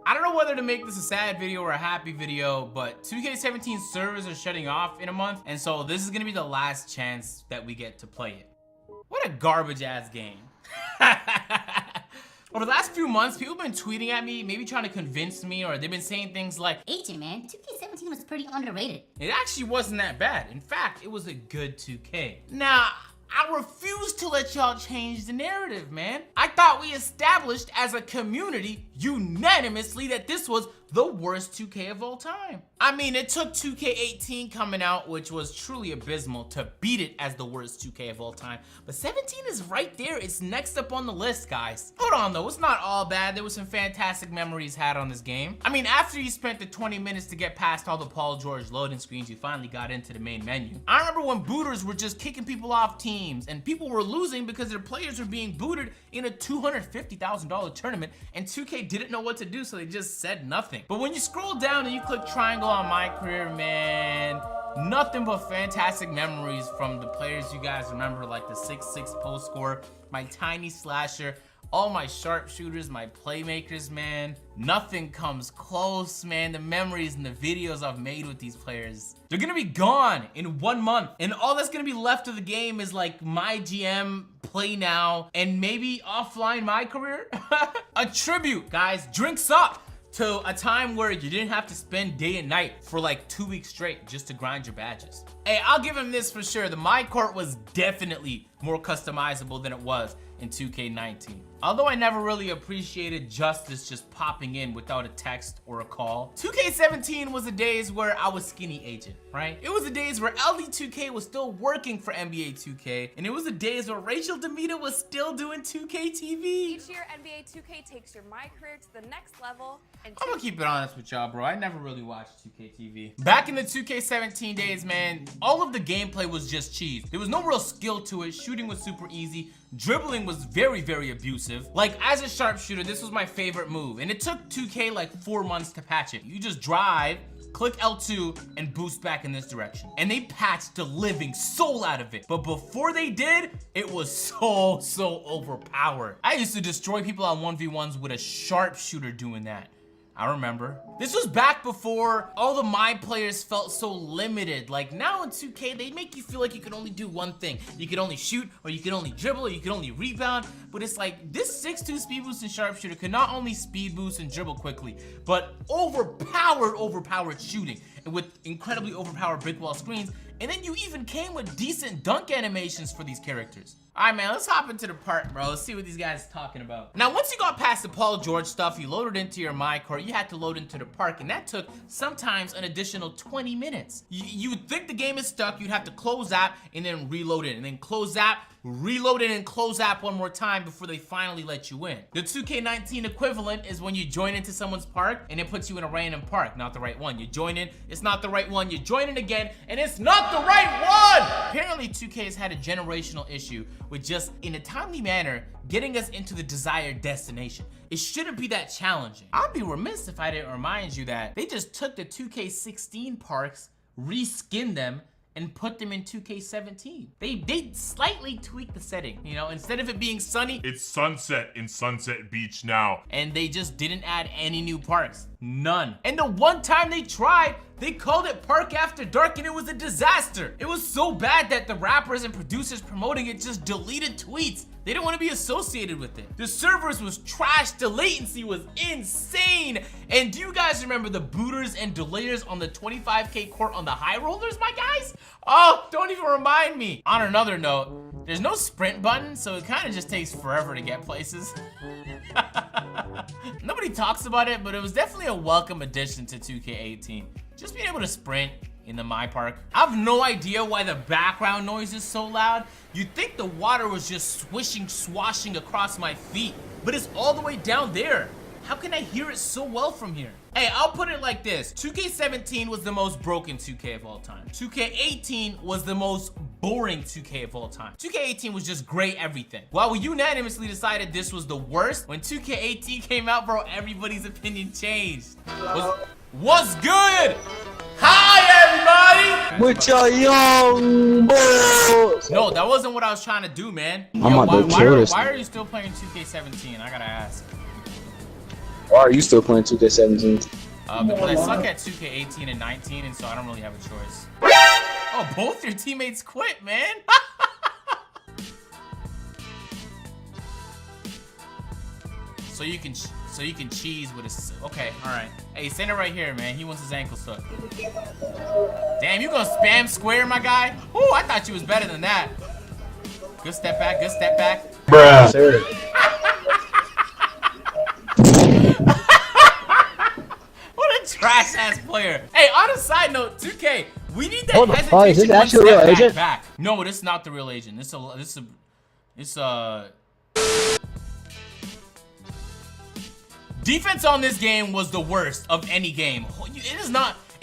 I don't know whether to make this a sad video or a happy video, but 2K17 servers are shutting off in a month, and so this is gonna be the last chance that we get to play it. What a garbage ass game. Over the last few months, people have been tweeting at me, maybe trying to convince me, or they've been saying things like, Agent, man, 2K17 was pretty underrated. It actually wasn't that bad. In fact, it was a good 2K. Now, I refuse to let y'all change the narrative, man. I thought we established as a community unanimously that this was the worst 2K of all time. I mean, it took 2K18 coming out, which was truly abysmal, to beat it as the worst 2K of all time. But 17 is right there. It's next up on the list, guys. Hold on, though. It's not all bad. There was some fantastic memories had on this game. I mean, after you spent the 20 minutes to get past all the Paul George loading screens, you finally got into the main menu. I remember when booters were just kicking people off teams, and people were losing because their players were being booted in a $250,000 tournament, and 2K didn't know what to do, so they just said nothing. But when you scroll down and you click triangle on my career, man, nothing but fantastic memories from the players you guys remember, like the 6'6" post score, my tiny slasher, all my sharpshooters, my playmakers, man. Nothing comes close, man. The memories and the videos I've made with these players, they're gonna be gone in 1 month. And all that's gonna be left of the game is like my GM, play now, and maybe offline my career. A tribute, guys. Drinks up to a time where you didn't have to spend day and night for like 2 weeks straight just to grind your badges. Hey, I'll give him this for sure. The My Court was definitely more customizable than it was in 2K19. Although I never really appreciated Justice just popping in without a text or a call. 2K17 was the days where I was skinny agent, right? It was the days where LD2K was still working for NBA 2K, and it was the days where Rachel Demita was still doing 2K TV. Each year, NBA 2K takes your My Career to the next level. And I'm gonna keep it honest with y'all, bro. I never really watched 2K TV. Back in the 2K17 days, man, all of the gameplay was just cheese. There was no real skill to it. Shooting was super easy. Dribbling was very, very abusive. Like, as a sharpshooter, this was my favorite move. And it took 2K like 4 months to patch it. You just drive, click L2, and boost back in this direction. And they patched the living soul out of it. But before they did, it was so overpowered. I used to destroy people on 1v1s with a sharpshooter doing that. I remember. This was back before all the my players felt so limited. Like now in 2K, they make you feel like you can only do one thing. You can only shoot, or you can only dribble, or you can only rebound. But it's like this 6'2" speed boost and sharpshooter can not only speed boost and dribble quickly, but overpowered shooting, and with incredibly overpowered brick wall screens. And then you even came with decent dunk animations for these characters. All right, man, let's hop into the park, bro. Let's see what these guys are talking about. Now, once you got past the Paul George stuff, you loaded into your My Court, you had to load into the park, and that took sometimes an additional 20 minutes. You would think the game is stuck, you'd have to close app and then reload it, and then close app, reload it, and close app one more time before they finally let you in. The 2K19 equivalent is when you join into someone's park and it puts you in a random park, not the right one. You join in, it's not the right one. You join in again, and it's not the right one! Apparently, 2K has had a generational issue with just, in a timely manner, getting us into the desired destination. It shouldn't be that challenging. I'd be remiss if I didn't remind you that they just took the 2K16 parks, reskinned them, and put them in 2K17. They slightly tweaked the setting, you know, instead of it being sunny, it's sunset in Sunset Beach now. And they just didn't add any new parks. None. And the one time they tried, they called it Park After Dark, and it was a disaster. It was so bad that the rappers and producers promoting it just deleted tweets. They didn't want to be associated with it. The servers was trash, the latency was insane. And do you guys remember the booters and delayers on the 25K court on the high rollers, my guys? Oh, don't even remind me. On another note, there's no sprint button, so it kind of just takes forever to get places. Nobody talks about it, but it was definitely a welcome addition to 2K18. Just being able to sprint in the My Park. I have no idea why the background noise is so loud. You'd think the water was just swishing, swashing across my feet, but it's all the way down there. How can I hear it so well from here? Hey, I'll put it like this. 2K17 was the most broken 2K of all time. 2K18 was the most boring 2K of all time. 2K18 was just great everything. While we unanimously decided this was the worst, when 2K18 came out, bro, everybody's opinion changed. What's good? Hi, everybody! With your young boys. No, that wasn't what I was trying to do, man. I'm about to kill this. Why are you still playing 2K17? I gotta ask. Why are you still playing 2K17? Because I suck at 2K18 and 19, and so I don't really have a choice. Oh, both your teammates quit, man. So you can cheese with a. Okay, all right. Hey, send it right here, man. He wants his ankle stuck. Damn, you gonna spam square, my guy? Ooh, I thought you was better than that. Good step back. Good step back. Bruh. Sir. What a trash ass player. Hey, on a side note, 2K, we need that Hold the fuck, is hesitation this one actually step real agent? back. No, this is not the real agent. Defense on this game was the worst of any game. It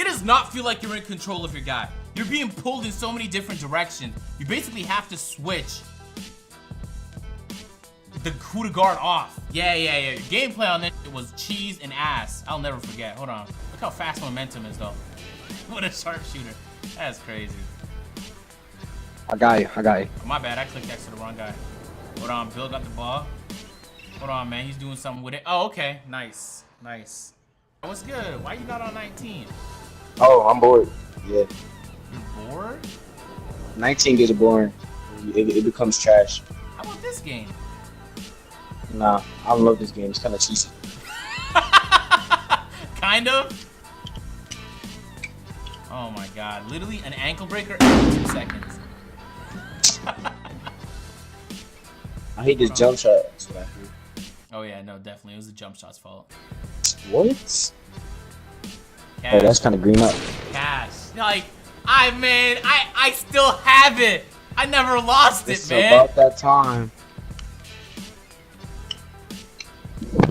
does not feel like you're in control of your guy. You're being pulled in so many different directions. You basically have to switch the coup de guard off. Yeah. Your gameplay on this was cheese and ass. I'll never forget. Hold on. Look how fast momentum is, though. What a sharpshooter. That's crazy. I got you. Oh, my bad. I clicked X to the wrong guy. Hold on. Bill got the ball. Hold on, man. He's doing something with it. Oh, okay. Nice. What's good? Why you not on 19? Oh, I'm bored. Yeah. You're bored? 19 gets boring. It becomes trash. How about this game? Nah, I don't love this game. It's kind of cheesy. Kind of? Oh my god. Literally an ankle breaker every 2 seconds. I hate this jump shot. That's what I hate. Oh yeah, no, definitely. It was the jump shot's fault. What? Cash. Oh, that's kind of green up. Cash. Like, I still have it. I never lost It's it, man. about that time.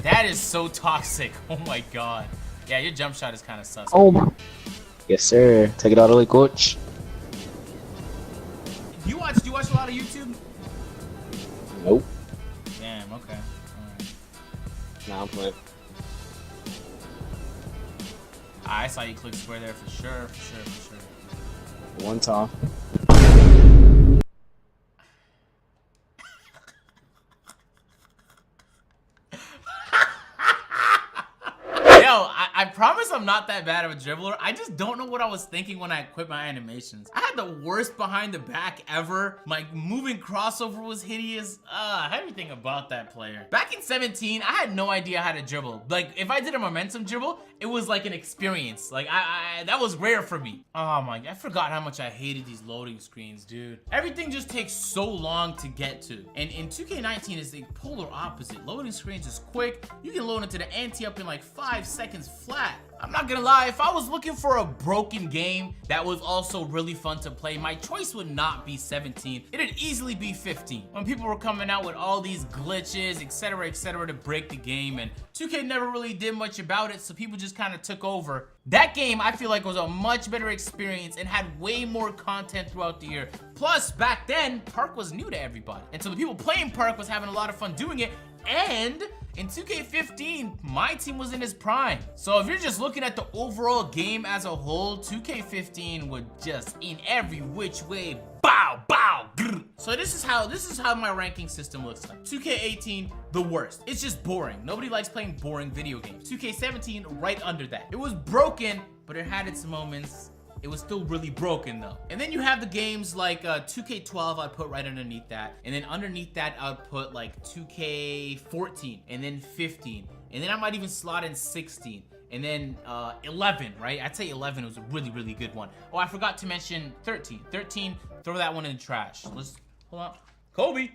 That is so toxic. Oh my god. Yeah, your jump shot is kind of sus. Oh my. Yes, sir. Take it all the way, coach. Do you watch a lot of YouTube? Nope. Damn, okay. Alright. Nah, I'm playing. I saw you click square there for sure. One time. Yo, I promise I'm not that bad of a dribbler. I just don't know what I was thinking when I quit my animations. I had the worst behind the back ever. My moving crossover was hideous. Everything about that player. Back in 17, I had no idea how to dribble. Like, if I did a momentum dribble, it was like an experience. Like, that was rare for me. Oh my, I forgot how much I hated these loading screens, dude. Everything just takes so long to get to. And in 2K19 is the polar opposite. Loading screens is quick. You can load into the ante up in like 5 seconds flat. I'm not gonna lie, if I was looking for a broken game that was also really fun to play, my choice would not be 17. It'd easily be 15. When people were coming out with all these glitches, etc., to break the game, and 2K never really did much about it, so people just kind of took over. That game, I feel like, was a much better experience and had way more content throughout the year. Plus, back then, Park was new to everybody. And so the people playing Park was having a lot of fun doing it, and in 2K15, my team was in its prime. So if you're just looking at the overall game as a whole, 2K15 would just, in every which way, bow, grr. So this is how my ranking system looks like. 2K18, the worst. It's just boring. Nobody likes playing boring video games. 2K17, right under that. It was broken, but it had its moments. It was still really broken though. And then you have the games like 2K12, I'd put right underneath that. And then underneath that, I'd put like 2K14 and then 15. And then I might even slot in 16. And then 11, right? I'd say 11 was a really, really good one. Oh, I forgot to mention 13. 13, throw that one in the trash. Let's, hold on. Kobe.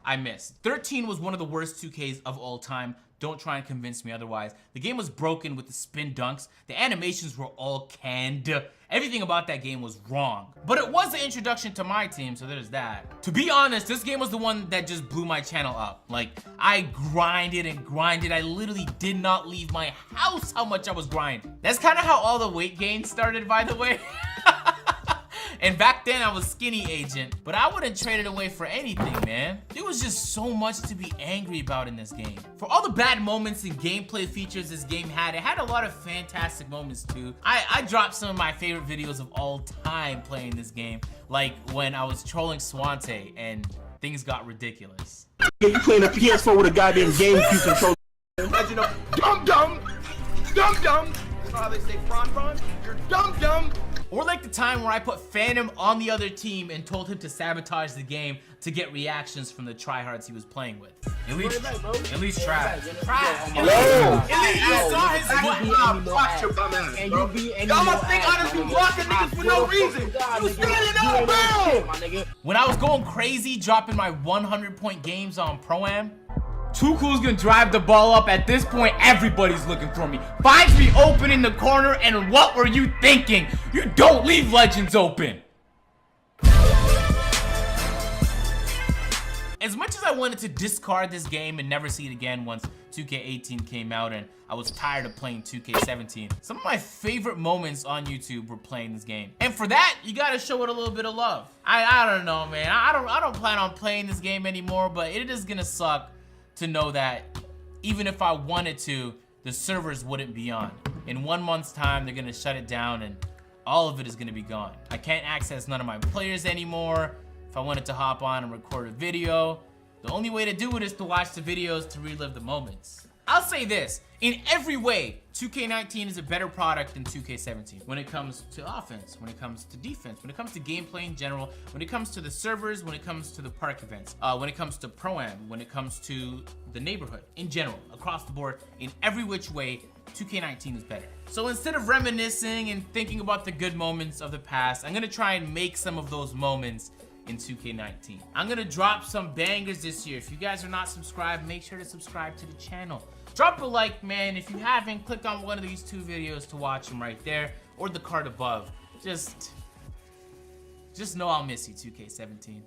I missed. 13 was one of the worst 2Ks of all time. Don't try and convince me otherwise. The game was broken with the spin dunks. The animations were all canned. Everything about that game was wrong. But it was the introduction to my team, so there's that. To be honest, this game was the one that just blew my channel up. Like, I grinded and grinded. I literally did not leave my house how much I was grinding. That's kind of how all the weight gain started, by the way. And back then I was skinny agent, but I wouldn't trade it away for anything, man. There was just so much to be angry about in this game. For all the bad moments and gameplay features this game had, it had a lot of fantastic moments too. I dropped some of my favorite videos of all time playing this game, like when I was trolling Swante and things got ridiculous. You playing a PS4 with a goddamn GameCube controller. Imagine a dum-dum. Dum-dum. That's not how they say prawn. You're dum-dum. Or like the time where I put Phantom on the other team and told him to sabotage the game to get reactions from the tryhards he was playing with. At least Trav. At least you saw his foot. Watch your bum ass, bro. Y'all must think I just be blocking niggas for no reason. You standing up, bro. When I was going crazy, dropping my 100-point games on Pro-Am, Too Cool's gonna drive the ball up. At this point, everybody's looking for me. Finds me open in the corner, and what were you thinking? You don't leave legends open. As much as I wanted to discard this game and never see it again once 2K18 came out and I was tired of playing 2K17, some of my favorite moments on YouTube were playing this game. And for that, you gotta show it a little bit of love. I don't know, man. I don't plan on playing this game anymore, but it is gonna suck to know that even if I wanted to, the servers wouldn't be on. In 1 month's time, they're gonna shut it down and all of it is gonna be gone. I can't access none of my players anymore. If I wanted to hop on and record a video, the only way to do it is to watch the videos to relive the moments. I'll say this, in every way, 2K19 is a better product than 2K17. When it comes to offense, when it comes to defense, when it comes to gameplay in general, when it comes to the servers, when it comes to the park events, when it comes to Pro-Am, when it comes to the neighborhood, in general, across the board, in every which way, 2K19 is better. So instead of reminiscing and thinking about the good moments of the past, I'm gonna try and make some of those moments in 2K19. I'm gonna drop some bangers this year. If you guys are not subscribed, make sure to subscribe to the channel. Drop a like, man. If you haven't, click on one of these 2 videos to watch them right there, or the card above. Just know I'll miss you, 2K17.